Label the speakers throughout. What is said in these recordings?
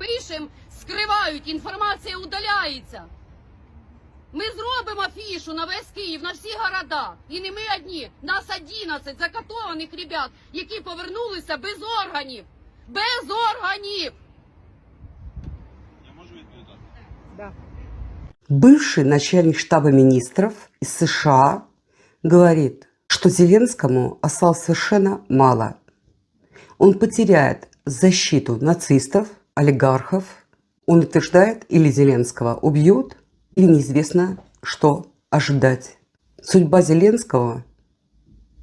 Speaker 1: пишемо, скривають, інформація удаляється. Ми зробимо афішу на весь Київ, на всі города. І не ми одні. Нас 11 закатованих ребят, які повернулися без органів. Без органів!
Speaker 2: Я можу відповідати?
Speaker 1: Да.
Speaker 3: Бывший начальник штаба министров из США говорит, что Зеленскому осталось совершенно мало. Он потеряет защиту нацистов, олигархов. Он утверждает, или Зеленского убьют, или неизвестно, что ожидать. Судьба Зеленского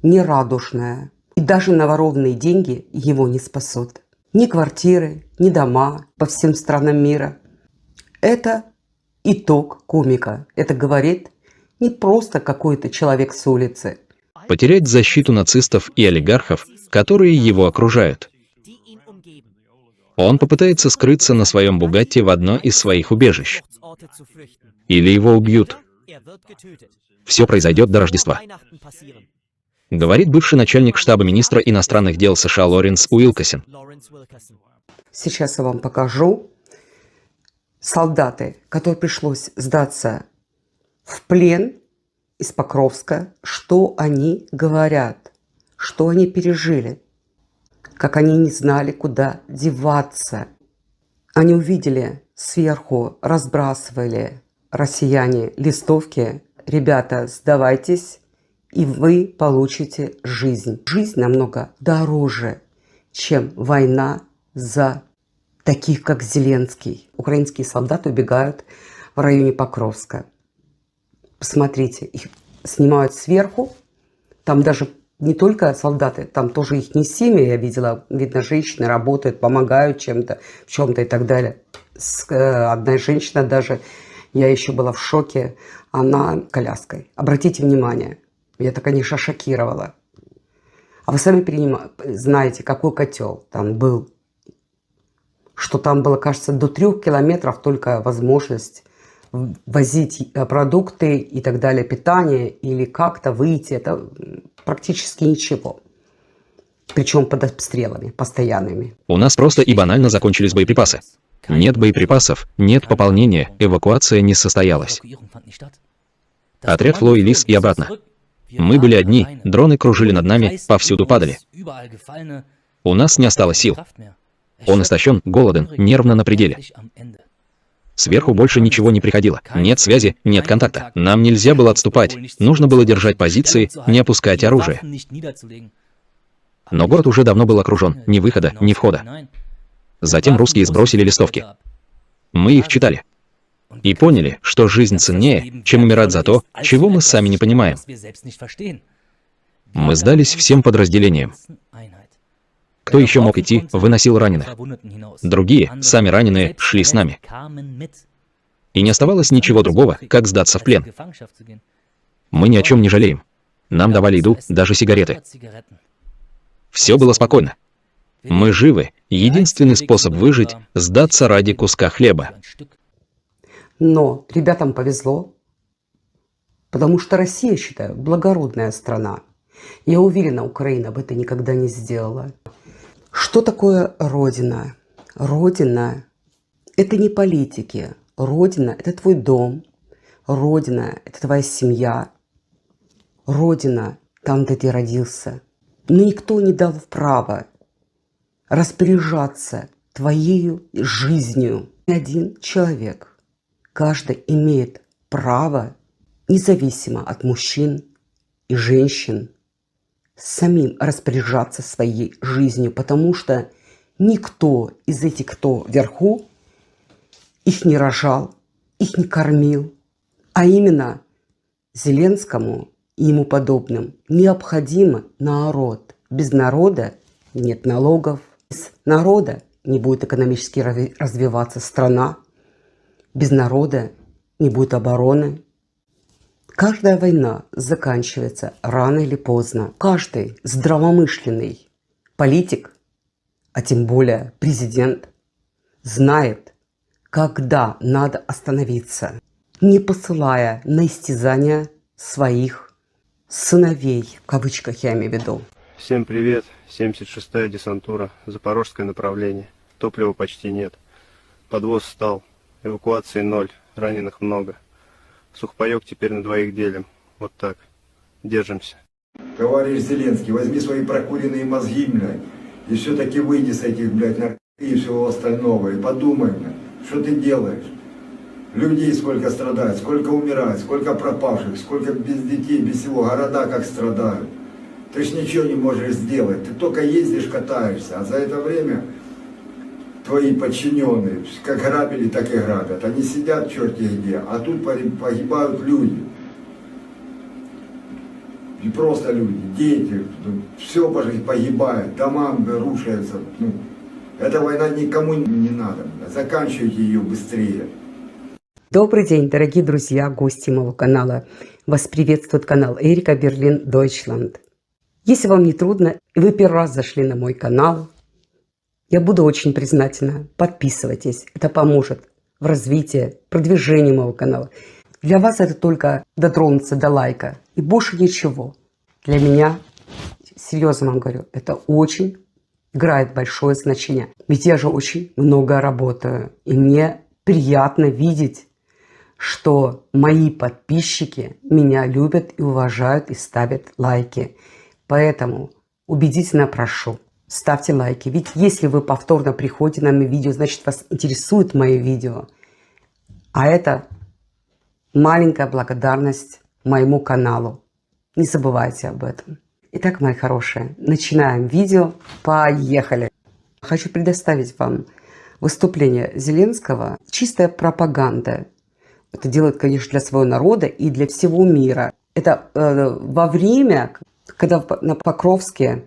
Speaker 3: нерадужная. И даже на ворованные деньги его не спасут. Ни квартиры, ни дома по всем странам мира. Это итог комика. Это говорит не просто какой-то человек с улицы.
Speaker 4: Потерять защиту нацистов и олигархов, которые его окружают. Он попытается скрыться на своем Бугатти в одно из своих убежищ. Или его убьют. Все произойдет до Рождества. Говорит бывший начальник штаба министра иностранных дел США Лоренс Уилкосон.
Speaker 3: Сейчас я вам покажу солдаты, которым пришлось сдаться в плен из Покровска, что они говорят, что они пережили, как они не знали, куда деваться. Они увидели сверху, разбрасывали россияне листовки: ребята, сдавайтесь, и вы получите жизнь. Жизнь намного дороже, чем война за таких, как Зеленский. Украинские солдаты убегают в районе Покровска. Посмотрите, их снимают сверху. Там даже не только солдаты, там тоже их не семьи, я видела. Видно, женщины работают, помогают чем-то, в чем-то и так далее. Одна женщина даже, я еще была в шоке, она коляской. Обратите внимание, меня это, конечно, шокировало. А вы сами знаете, какой котел там был. Что там было, кажется, до 3 километров только возможность возить продукты и так далее, питание, или как-то выйти. Это практически ничего. Причем под обстрелами постоянными.
Speaker 4: У нас просто и банально закончились боеприпасы. Нет боеприпасов, нет пополнения, эвакуация не состоялась. Отряд шло и лис и обратно. Мы были одни, дроны кружили над нами, повсюду падали. У нас не осталось сил. Он истощен, голоден, нервно на пределе. Сверху больше ничего не приходило. Нет связи, нет контакта. Нам нельзя было отступать. Нужно было держать позиции, не опускать оружие. Но город уже давно был окружен. Ни выхода, ни входа. Затем русские сбросили листовки. Мы их читали. И поняли, что жизнь ценнее, чем умирать за то, чего мы сами не понимаем. Мы сдались всем подразделениям. Кто еще мог идти, выносил раненых. Другие, сами раненые, шли с нами. И не оставалось ничего другого, как сдаться в плен. Мы ни о чем не жалеем. Нам давали еду, даже сигареты. Все было спокойно. Мы живы. Единственный способ выжить – сдаться ради куска хлеба.
Speaker 3: Но ребятам повезло, потому что Россия, считаю, благородная страна. Я уверена, Украина бы это никогда не сделала. Что такое Родина? Родина – это не политики. Родина – это твой дом. Родина – это твоя семья. Родина – там, где ты родился. Но никто не дал права распоряжаться твоей жизнью. Ни один человек. Каждый имеет право, независимо от мужчин и женщин, самим распоряжаться своей жизнью, потому что никто из этих, кто вверху, их не рожал, их не кормил. А именно Зеленскому и ему подобным необходимо народ. Без народа нет налогов. Без народа не будет экономически развиваться страна. Без народа не будет обороны. Каждая война заканчивается рано или поздно. Каждый здравомышленный политик, а тем более президент, знает, когда надо остановиться, не посылая на истязания своих сыновей, в кавычках я имею в виду.
Speaker 5: Всем привет, 76-я десантура, запорожское направление. Топлива почти нет. Подвоз стал. Эвакуации 0. Раненых много. Сухпайок теперь на двоих делим. Вот так. Держимся.
Speaker 6: Товарищ Зеленский, возьми свои прокуренные мозги, блядь, и все-таки выйди с этих, блядь, наркотиков и всего остального, и подумай, блядь, что ты делаешь. Людей сколько страдает, сколько умирает, сколько пропавших, сколько без детей, без всего, города как страдают. Ты ж ничего не можешь сделать, ты только ездишь, катаешься, а за это время твои подчиненные, как грабили, так и грабят. Они сидят черти где, а тут погибают люди. И просто люди, дети, все погибает, дома рушатся. Эта война никому не надо, заканчивайте ее быстрее.
Speaker 3: Добрый день, дорогие друзья, гости моего канала. Вас приветствует канал Эрика Берлин Deutschland. Если вам не трудно, и вы первый раз зашли на мой канал, я буду очень признательна. Подписывайтесь, это поможет в развитии, продвижении моего канала. Для вас это только дотронуться до лайка и больше ничего. Для меня, серьезно вам говорю, это очень играет большое значение. Ведь я же очень много работаю, и мне приятно видеть, что мои подписчики меня любят и уважают и ставят лайки. Поэтому убедительно прошу, ставьте лайки. Ведь если вы повторно приходите на мои видео, значит вас интересует мое видео. А это маленькая благодарность моему каналу. Не забывайте об этом. Итак, мои хорошие, начинаем видео. Поехали! Хочу предоставить вам выступление Зеленского. Чистая пропаганда. Это делает, конечно, для своего народа и для всего мира. Это во время, когда на Покровске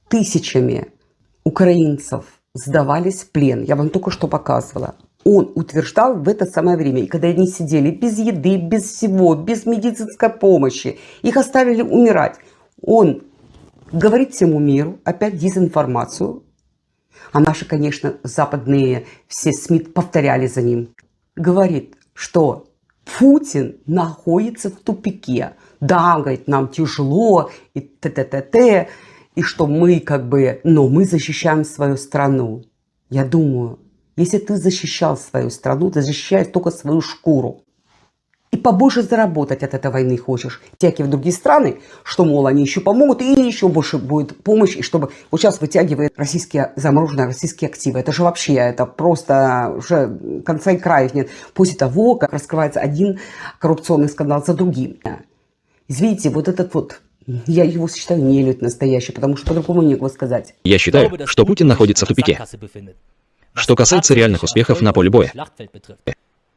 Speaker 3: тысячами украинцев сдавались в плен. Я вам только что показывала. Он утверждал в это самое время, и когда они сидели без еды, без всего, без медицинской помощи, их оставили умирать. Он говорит всему миру, опять дезинформацию, а наши, конечно, западные все СМИ повторяли за ним. Говорит, что Путин находится в тупике. Да, говорит, нам тяжело, и т-т-т-т, и что мы как бы, но мы защищаем свою страну. Я думаю, если ты защищал свою страну, ты защищаешь только свою шкуру. И побольше заработать от этой войны хочешь. Втягивать в другие страны, что, мол, они еще помогут, и еще больше будет помощь, и чтобы вот сейчас вытягивает замороженные российские активы. Это же вообще, это просто уже конца и краев нет. После того, как раскрывается один коррупционный скандал за другим. Извините, вот этот вот, я его считаю нелюдь настоящий, потому что по-другому некого сказать.
Speaker 4: Я считаю, что Путин находится в тупике. Что касается реальных успехов на поле боя,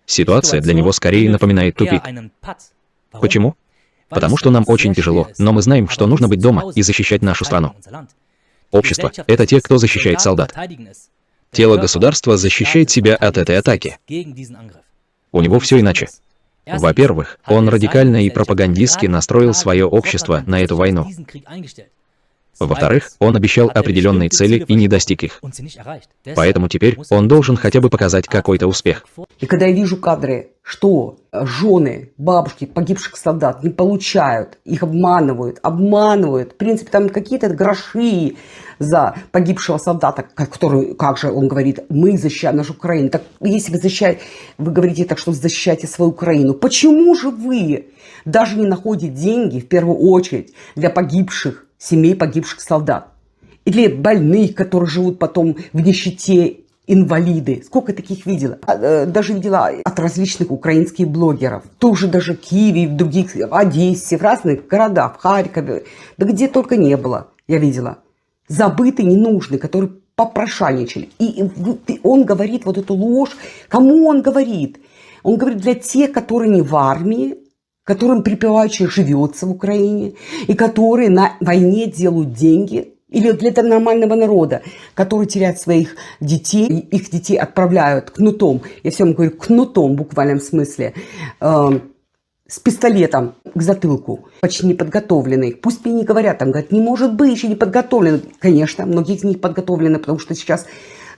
Speaker 4: ситуация для него скорее напоминает тупик. Почему? Потому что нам очень тяжело, но мы знаем, что нужно быть дома и защищать нашу страну. Общество — это те, кто защищает солдат. Тело государства защищает себя от этой атаки. У него все иначе. Во-первых, он радикально и пропагандистски настроил свое общество на эту войну. Во-вторых, он обещал определенные цели и не достиг их. Поэтому теперь он должен хотя бы показать какой-то успех.
Speaker 3: И когда я вижу кадры, что жены, бабушки погибших солдат не получают, их обманывают, в принципе, там какие-то гроши за погибшего солдата, который, как же он говорит, мы защищаем нашу Украину. Так если вы говорите так, что защищаете свою Украину, почему же вы даже не находите деньги, в первую очередь, для погибших, семей погибших солдат? Или больных, которые живут потом в нищете, инвалиды. Сколько таких видела? Даже видела от различных украинских блогеров. Тоже даже в Киеве, в других, в Одессе, в разных городах, в Харькове. Да где только не было, я видела. Забытые, ненужные, которые попрошайничали. И он говорит вот эту ложь. Кому он говорит? Он говорит для тех, которые не в армии, которым припеваючи живется в Украине, и которые на войне делают деньги, или для этого нормального народа, который теряет своих детей, их детей отправляют кнутом, я всем говорю кнутом в буквальном смысле, с пистолетом к затылку, почти неподготовленный. Пусть мне не говорят, там говорят, не может быть, еще не подготовлены. Конечно, многие из них подготовлены, потому что сейчас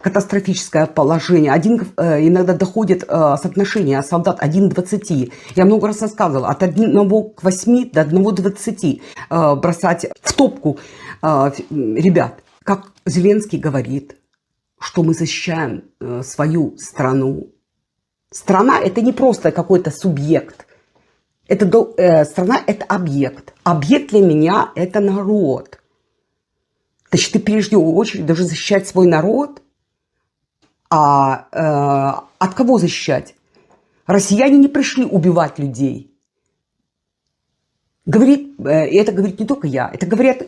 Speaker 3: катастрофическое положение. Иногда доходит соотношение солдат 1 к 20. Я много раз рассказывала, от 1 к 8 до 1 к 20 бросать в топку ребят. Как Зеленский говорит, что мы защищаем свою страну. Страна – это не просто какой-то субъект. Страна – это объект. Объект для меня – это народ. Значит, ты прежде очередь должен защищать свой народ. А от кого защищать? Россияне не пришли убивать людей. Это говорит не только я, это говорят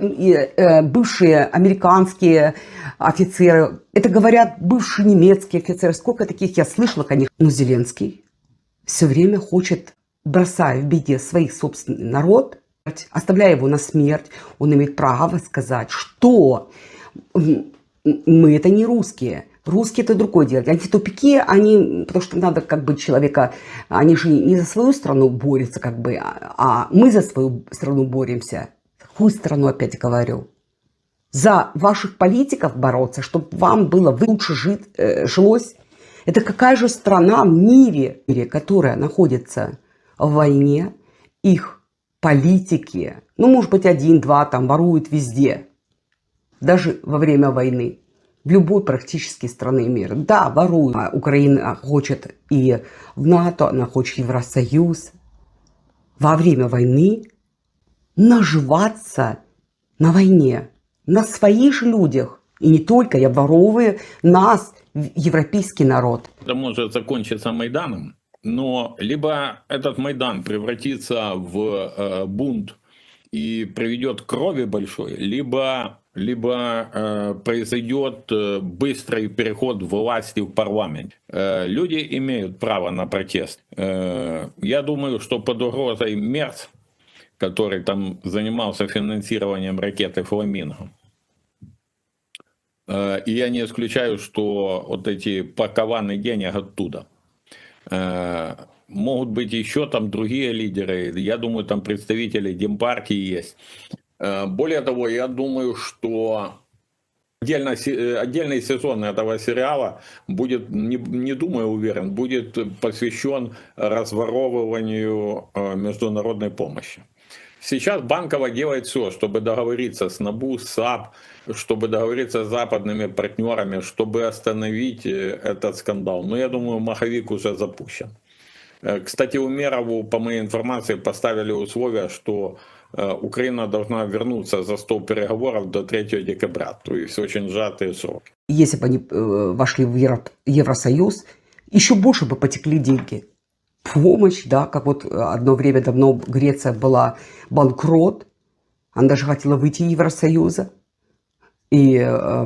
Speaker 3: бывшие американские офицеры, это говорят бывшие немецкие офицеры. Сколько таких я слышала, конечно. Но Зеленский все время хочет, бросая в беде своих собственный народ, оставляя его на смерть, он имеет право сказать, что мы это не русские. Русские это другое дело. Они тупики, потому что надо как бы человека, они же не за свою страну борются, как бы, а мы за свою страну боремся. Какую страну, опять говорю? За ваших политиков бороться, чтобы вам было лучше жилось. Это какая же страна в мире, которая находится в войне, их политики, ну, может быть, один-два там воруют везде, даже во время войны. В любой практически стране мира. Да, воруют. Украина хочет и в НАТО, она хочет Евросоюз. Во время войны наживаться на войне, на своих же людях. И не только, я воровываю нас, европейский народ.
Speaker 7: Это может закончиться Майданом, но либо этот Майдан превратится в бунт и приведет к крови большой, либо произойдет быстрый переход власти в парламент. Люди имеют право на протест. Я думаю, что под угрозой Мерц, который там занимался финансированием ракеты «Фламинго», и я не исключаю, что вот эти пакованы денег оттуда. Могут быть еще там другие лидеры, я думаю, там представители Демпартии есть. Более того, я думаю, что отдельный сезон этого сериала будет, не думаю, уверен, будет посвящен разворовыванию международной помощи. Сейчас Банкова делает все, чтобы договориться с НАБУ, с САП, чтобы договориться с западными партнерами, чтобы остановить этот скандал. Но я думаю, маховик уже запущен. Кстати, Умерову, по моей информации, поставили условия, что Украина должна вернуться за стол переговоров до 3 декабря, то есть очень сжатые сроки.
Speaker 3: Если бы они вошли в Евросоюз, еще больше бы потекли деньги. Помощь, да, как вот одно время давно Греция была банкрот, она даже хотела выйти из Евросоюза, и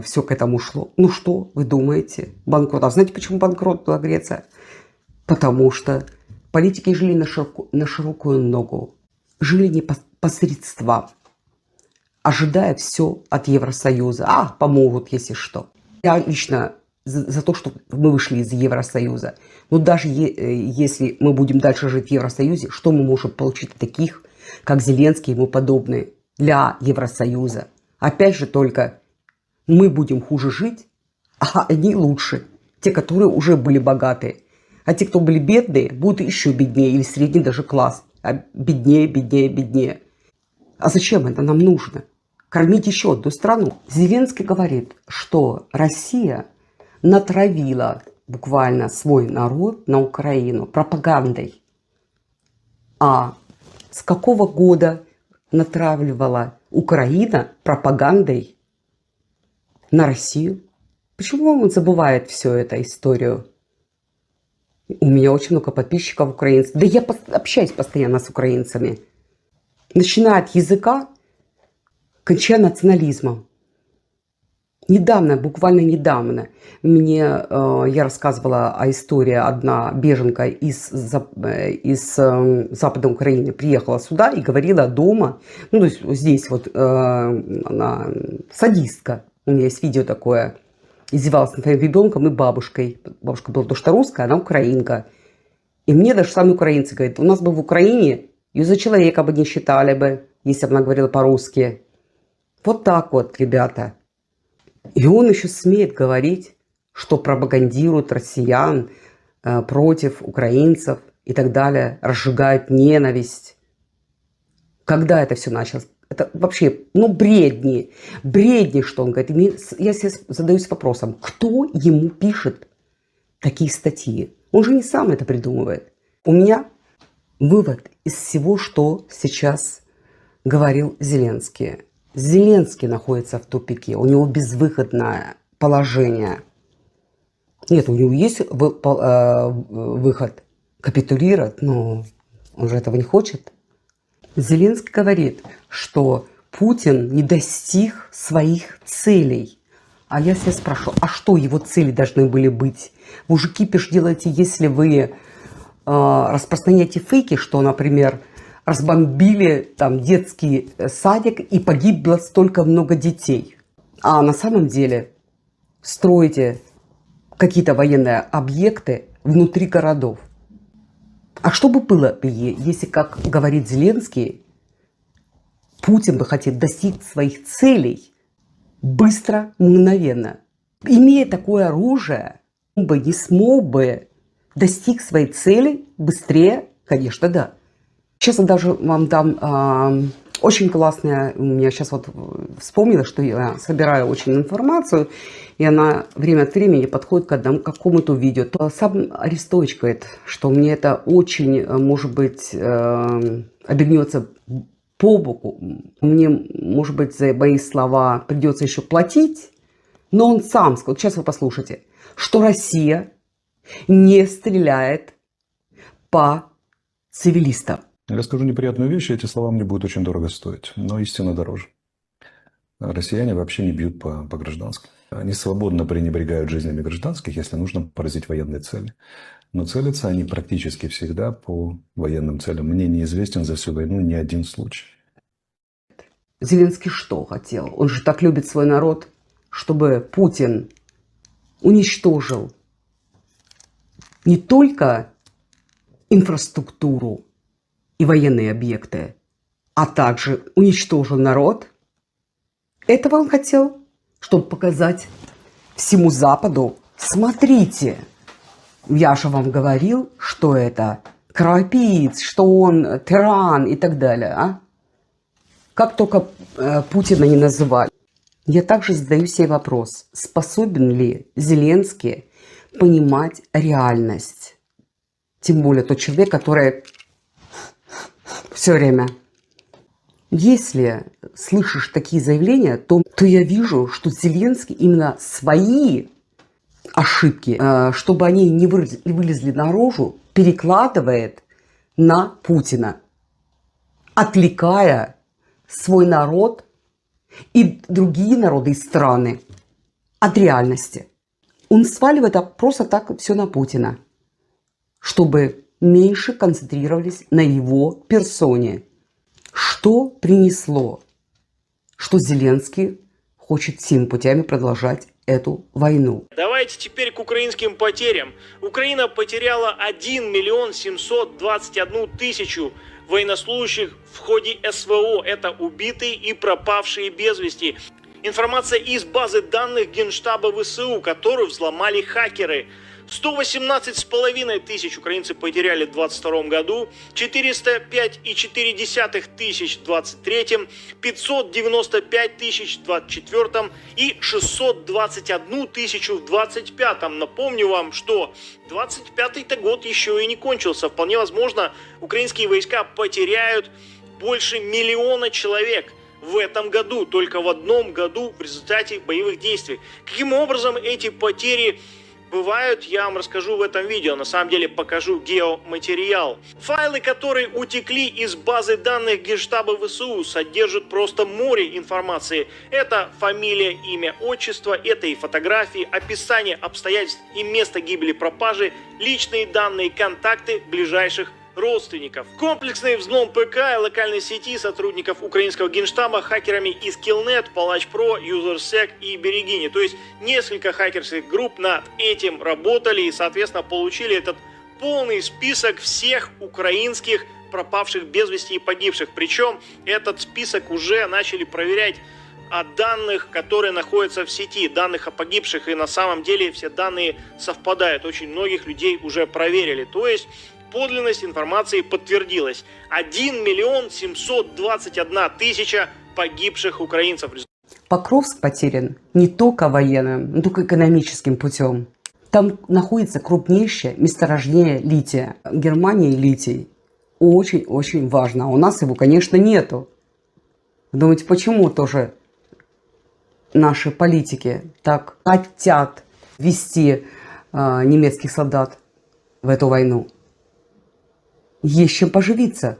Speaker 3: все к этому шло. Ну что, вы думаете, банкрот? А знаете, почему банкрот была Греция? Потому что политики жили на широкую ногу, жили не по средствам, ожидая все от Евросоюза. Помогут, если что. Я лично за то, что мы вышли из Евросоюза. Но даже если мы будем дальше жить в Евросоюзе, что мы можем получить от таких, как Зеленский и ему подобные, для Евросоюза? Опять же, только мы будем хуже жить, а они лучше. Те, которые уже были богатые. А те, кто были бедные, будут еще беднее. Или средний даже класс. А беднее, беднее, беднее. А зачем это нам нужно? Кормить еще одну страну. Зеленский говорит, что Россия натравила буквально свой народ на Украину пропагандой. А с какого года натравливала Украина пропагандой на Россию? Почему он забывает всю эту историю? У меня очень много подписчиков украинцев. Да я общаюсь постоянно с украинцами. Начиная от языка, кончая национализмом. Недавно, буквально недавно, я рассказывала о истории, одна беженка из Западной Украины приехала сюда и говорила дома, ну то есть здесь вот она садистка, у меня есть видео такое, издевалась над своим ребенком и бабушкой. Бабушка была то, что русская, она украинка. И мне даже сами украинцы говорят, у нас бы в Украине ее за человека бы не считали бы, если бы она говорила по-русски. Вот так вот, ребята. И он еще смеет говорить, что пропагандирует россиян против украинцев и так далее, разжигают ненависть. Когда это все началось? Это вообще, ну, бредни. Бредни, что он говорит. И я себе задаюсь вопросом, кто ему пишет такие статьи? Он же не сам это придумывает. У меня вывод из всего, что сейчас говорил Зеленский. Зеленский находится в тупике. У него безвыходное положение. Нет, у него есть выход капитулировать, но он же этого не хочет. Зеленский говорит, что Путин не достиг своих целей. А я себя спрашиваю, а что его цели должны были быть? Вы уже кипиш делаете, если вы распространяете фейки, что, например, разбомбили там детский садик и погибло столько много детей. А на самом деле строите какие-то военные объекты внутри городов. А что бы было, если, как говорит Зеленский, Путин бы хотел достичь своих целей быстро, мгновенно? Имея такое оружие, он бы не смог бы достичь своей цели быстрее? Конечно, да. Сейчас я даже вам дам очень классная, у меня сейчас вот вспомнила, что я собираю очень информацию, и она время от времени подходит к какому-то видео. То сам Арестович говорит, что мне это очень, может быть, обернется по боку. Мне, может быть, за мои слова придется еще платить, но он сам сказал, сейчас вы послушайте, что Россия не стреляет по цивилистам.
Speaker 8: Я скажу неприятную вещь, эти слова мне будут очень дорого стоить, но истина дороже. Россияне вообще не бьют по гражданским. Они свободно пренебрегают жизнями гражданских, если нужно поразить военные цели. Но целятся они практически всегда по военным целям. Мне неизвестен за всю войну ни один случай.
Speaker 3: Зеленский что хотел? Он же так любит свой народ, чтобы Путин уничтожил не только инфраструктуру и военные объекты, а также уничтожил народ. Этого он хотел, чтобы показать всему Западу: смотрите, я же вам говорил, что это кровопийц, что он тиран и так далее. А? Как только Путина не называли. Я также задаю себе вопрос, способен ли Зеленский понимать реальность? Тем более тот человек, который все время. Если слышишь такие заявления, то я вижу, что Зеленский именно свои ошибки, чтобы они не вылезли наружу, перекладывает на Путина, отвлекая свой народ и другие народы и страны от реальности. Он сваливает просто так все на Путина, чтобы меньше концентрировались на его персоне. Что принесло? Что Зеленский хочет всеми путями продолжать эту войну.
Speaker 9: Давайте теперь к украинским потерям. Украина потеряла 1 721 000 военнослужащих в ходе СВО. Это убитые и пропавшие без вести. Информация из базы данных Генштаба ВСУ, которую взломали хакеры. 118,5 тысяч украинцы потеряли в 2022 году, 405,4 тысяч в 2023, 595 тысяч в 2024 и 621 тысячу в 2025. Напомню вам, что 2025 год еще и не кончился. Вполне возможно, украинские войска потеряют больше 1 миллиона человек в этом году, только в одном году в результате боевых действий. Каким образом эти потери бывают, я вам расскажу в этом видео. На самом деле покажу геоматериал. Файлы, которые утекли из базы данных Генштаба ВСУ, содержат просто море информации. Это фамилия, имя, отчество, это и фотографии, описание обстоятельств и место гибели, пропажи, личные данные, контакты ближайших родственников. Комплексный взлом ПК и локальной сети сотрудников украинского генштаба хакерами из Killnet, Палач.Про, UserSec и Берегини. То есть несколько хакерских групп над этим работали и, соответственно, получили этот полный список всех украинских пропавших без вести и погибших. Причем этот список уже начали проверять от данных, которые находятся в сети, данных о погибших, и на самом деле все данные совпадают. Очень многих людей уже проверили. То есть подлинность информации подтвердилась. 1 721 000 погибших украинцев.
Speaker 3: Покровск потерян не только военным, но только экономическим путем. Там находится крупнейшее месторождение лития. В Германии литий очень-очень важно. А у нас его, конечно, нету. Думаете, почему тоже наши политики так хотят ввести немецких солдат в эту войну? Есть чем поживиться.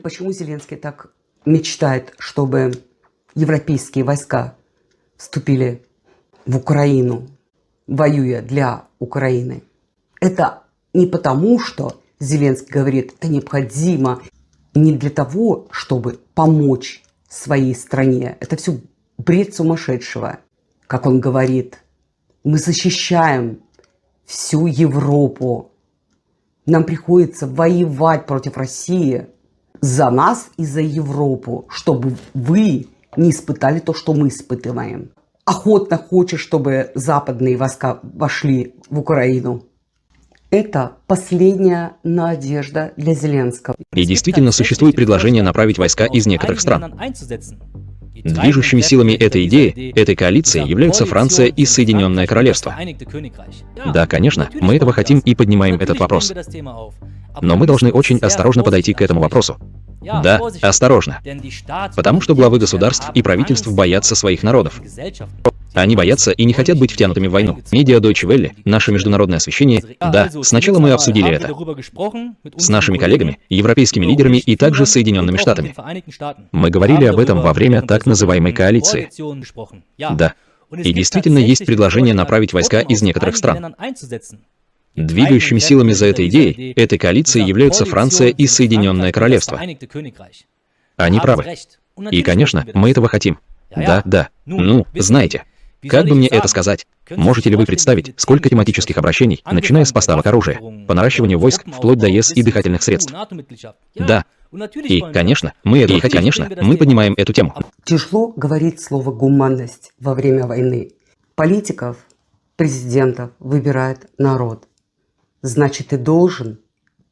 Speaker 3: Почему Зеленский так мечтает, чтобы европейские войска вступили в Украину, воюя для Украины? Это не потому, что Зеленский говорит, это необходимо, не для того, чтобы помочь своей стране. Это все бред сумасшедшего. Как он говорит, мы защищаем всю Европу. Нам приходится воевать против России за нас и за Европу, чтобы вы не испытали то, что мы испытываем. Охотно хочет, чтобы западные войска вошли в Украину. Это последняя надежда для Зеленского.
Speaker 4: И действительно существует предложение направить войска из некоторых стран. Движущими силами этой идеи, этой коалиции являются Франция и Соединенное Королевство. Да, конечно, мы этого хотим и поднимаем этот вопрос. Но мы должны очень осторожно подойти к этому вопросу. Да, осторожно. Потому что главы государств и правительств боятся своих народов. Они боятся и не хотят быть втянутыми в войну. Медиа Deutsche Welle, наше международное освещение, да, сначала мы обсудили это с нашими коллегами, европейскими лидерами и также Соединенными Штатами. Мы говорили об этом во время так называемой коалиции. Да. И действительно есть предложение направить войска из некоторых стран. Двигающими силами за этой идеей, этой коалиции являются Франция и Соединенное Королевство. Они правы. И, конечно, мы этого хотим. Да, да. Ну, знаете, как бы мне это сказать? Можете ли вы представить, сколько тематических обращений, начиная с поставок оружия, по наращиванию войск, вплоть до ЕС и дыхательных средств? Да. И, конечно, мы этого хотим. Конечно, мы поднимаем эту тему.
Speaker 3: Тяжело говорить слово «гуманность» во время войны. Политиков, президентов выбирает народ. Значит, ты должен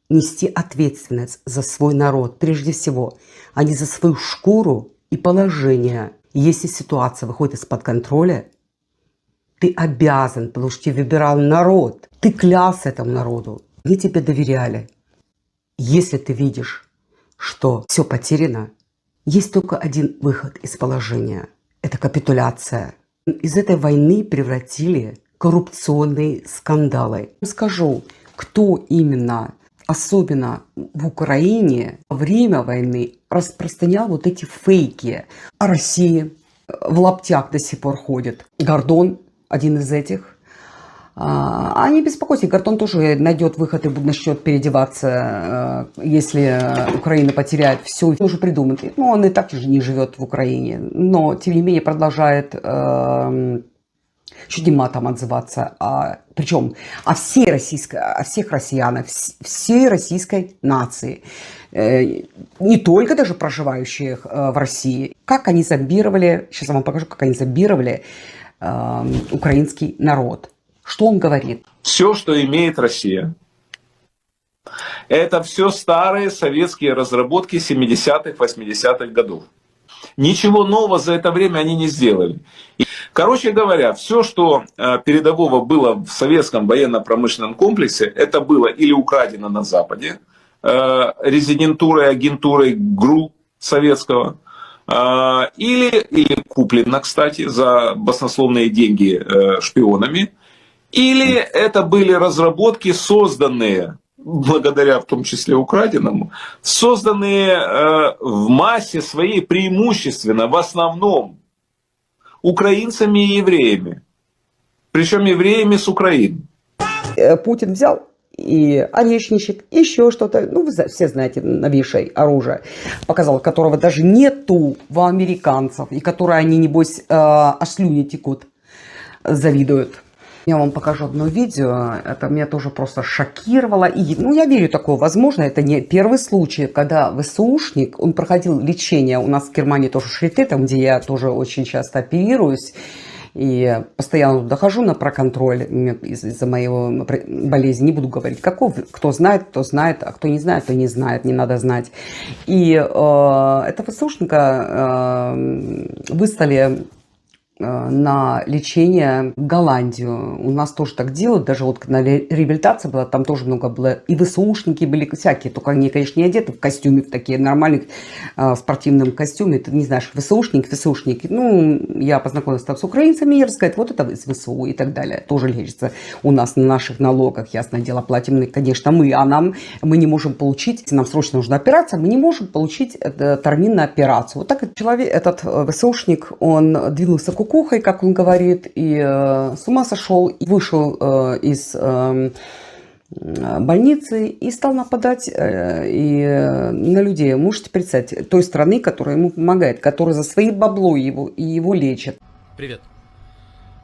Speaker 3: нести ответственность за свой народ, прежде всего, а не за свою шкуру и положение. Если ситуация выходит из-под контроля, ты обязан, потому что тебя выбирал народ. Ты клялся этому народу. Они тебе доверяли. Если ты видишь, что все потеряно, есть только один выход из положения. Это капитуляция. Из этой войны превратили коррупционные скандалы. Скажу, кто именно, особенно в Украине, во время войны распространял вот эти фейки о России. В лаптях до сих пор ходит. Гордон один из этих. А не беспокойтесь, Гордон тоже найдет выход и начнет переодеваться, если Украина потеряет все. Он уже придумает. Ну, он и так же не живет в Украине. Но, тем не менее, продолжает чуть не матом отзываться. Причем о всех россиянах, всей российской нации. Не только даже проживающих в России. Как они зомбировали, сейчас я вам покажу, как они зомбировали украинский народ. Что он говорит?
Speaker 10: Все, что имеет Россия, это все старые советские разработки 70-х, 80-х годов. Ничего нового за это время они не сделали. Короче говоря, все, что передового было в советском военно-промышленном комплексе, это было или украдено на Западе, резидентурой, агентурой ГРУ советского, или куплено, кстати, за баснословные деньги шпионами, или это были разработки, созданные, благодаря в том числе украденному, созданные в массе своей преимущественно, в основном, украинцами и евреями. Причем евреями с Украины.
Speaker 3: Путин взял и орешничек, еще что-то, ну вы все знаете, новейшее оружие, показал, которого даже нету в американцев, и которое они, небось, аж слюни текут, завидуют. Я вам покажу одно видео, это меня тоже просто шокировало. И, ну, я верю, такое возможно. Это не первый случай, когда ВСУшник, он проходил лечение у нас в Германии тоже Шрифте, там, где я тоже очень часто оперируюсь. И постоянно туда хожу на проконтроль из-за моей болезни. Не буду говорить, каков. Кто знает, а кто не знает, то не знает, не надо знать. И этого ВСУшника выслали на лечение в Голландию. У нас тоже так делают, даже вот когда реабилитация была, там тоже много было, и ВСУшники были всякие, только они, конечно, не одеты в костюме, в такие нормальных спортивном костюме, ты не знаешь, ВСУшники. Ну, я познакомилась там с украинцами, и рассказать, вот это из ВСУ и так далее. Тоже лечится у нас на наших налогах, ясное дело, платим, конечно, мы, а мы не можем получить, если нам срочно нужна операция, мы не можем получить термин на операцию. Вот так этот ВСУшник, он двинулся кукухой, как он говорит, и с ума сошел, и вышел из больницы и стал нападать на людей. Можете представить, той страны, которая ему помогает, которая за свои бабло его лечит.
Speaker 11: Привет.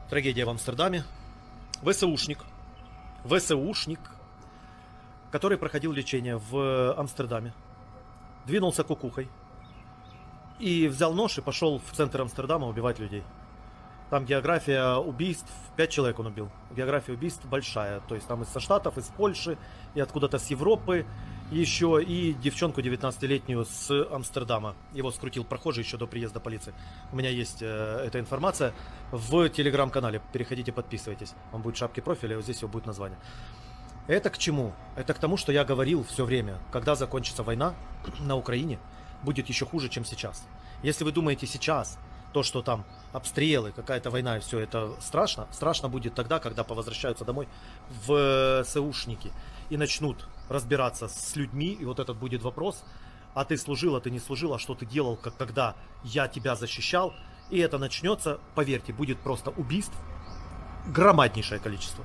Speaker 11: Трагедия в Амстердаме. ВСУшник, который проходил лечение в Амстердаме, двинулся кукухой и взял нож и пошел в центр Амстердама убивать людей. Там география убийств, 5 человек он убил. География убийств большая. То есть там из Штатов, из Польши, и откуда-то с Европы еще, и девчонку 19-летнюю с Амстердама. Его скрутил прохожий еще до приезда полиции. У меня есть эта информация в телеграм-канале. Переходите, подписывайтесь. Он будет в шапке профиля, и вот здесь его будет название. Это к чему? Это к тому, что я говорил все время. Когда закончится война на Украине, будет еще хуже, чем сейчас. Если вы думаете сейчас, то, что там обстрелы, какая-то война и все это страшно, страшно будет тогда, когда повозвращаются домой ВСУшники и начнут разбираться с людьми, и вот этот будет вопрос, а ты служил, а ты не служил, а что ты делал, когда я тебя защищал, и это начнется, поверьте, будет просто убийств громаднейшее количество.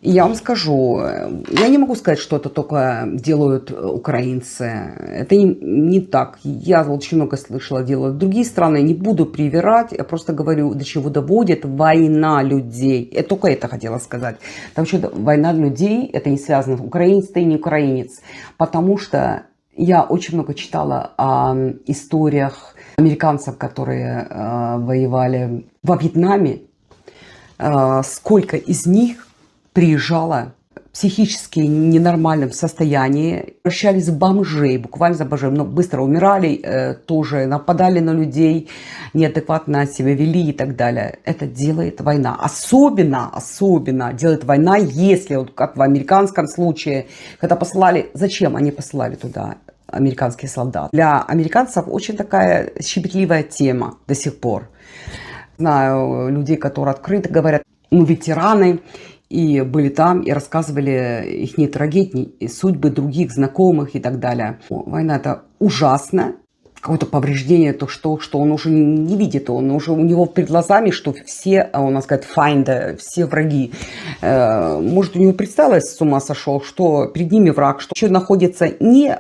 Speaker 3: И я вам скажу, я не могу сказать, что это только делают украинцы. Это не так. Я очень много слышала, делают другие страны. Не буду привирать, я просто говорю, до чего доводит война людей. Я только это хотела сказать. Там что война людей, это не связано, украинец ты не украинец. Потому что я очень много читала о историях американцев, которые воевали во Вьетнаме. Сколько из них приезжало психически ненормальном состоянии, превращались в бомжей, буквально за бомжей, но быстро умирали, тоже нападали на людей, неадекватно себя вели и так далее. Это делает война. Особенно делает война, если, вот как в американском случае, когда послали, зачем они послали туда американские солдаты? Для американцев очень такая щепетливая тема до сих пор. Знаю людей, которые открыто говорят, мы ветераны, и были там, и рассказывали их трагедии, и судьбы других знакомых и так далее. Война это ужасно. Какое-то повреждение, то что он уже не видит, он уже у него перед глазами, что все, у нас говорят, файнды, все враги. Может, у него представилось, с ума сошел, что перед ними враг, что еще находится не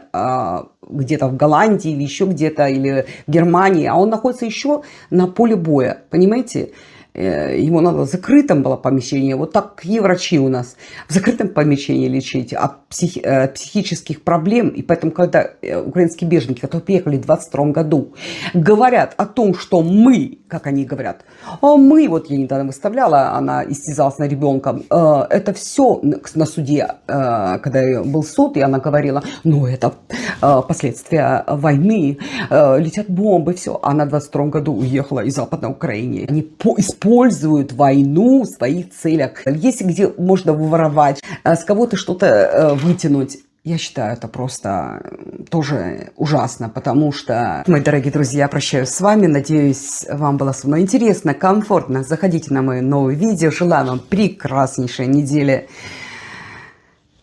Speaker 3: где-то в Голландии или еще где-то, или в Германии, а он находится еще на поле боя, понимаете? Ему надо в закрытом было помещении, вот так и врачи у нас, в закрытом помещении лечить от психических проблем. И поэтому, когда украинские беженцы, которые приехали в 22 году, говорят о том, что мы, как они говорят, мы, вот я недавно выставляла, она истязалась над ребенком, это все на суде, когда был суд, и она говорила, ну это последствия войны, летят бомбы, все. Она в 22 году уехала из Западной Украины. Они используют войну в своих целях. Если где можно воровать, с кого-то что-то вытянуть, я считаю, это просто тоже ужасно, потому что, мои дорогие друзья, прощаюсь с вами. Надеюсь, вам было со мной интересно, комфортно. Заходите на мои новые видео. Желаю вам прекраснейшей недели.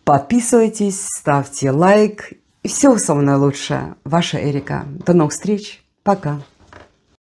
Speaker 3: Подписывайтесь, ставьте лайк. И всего самого наилучшего. Ваша Эрика. До новых встреч. Пока.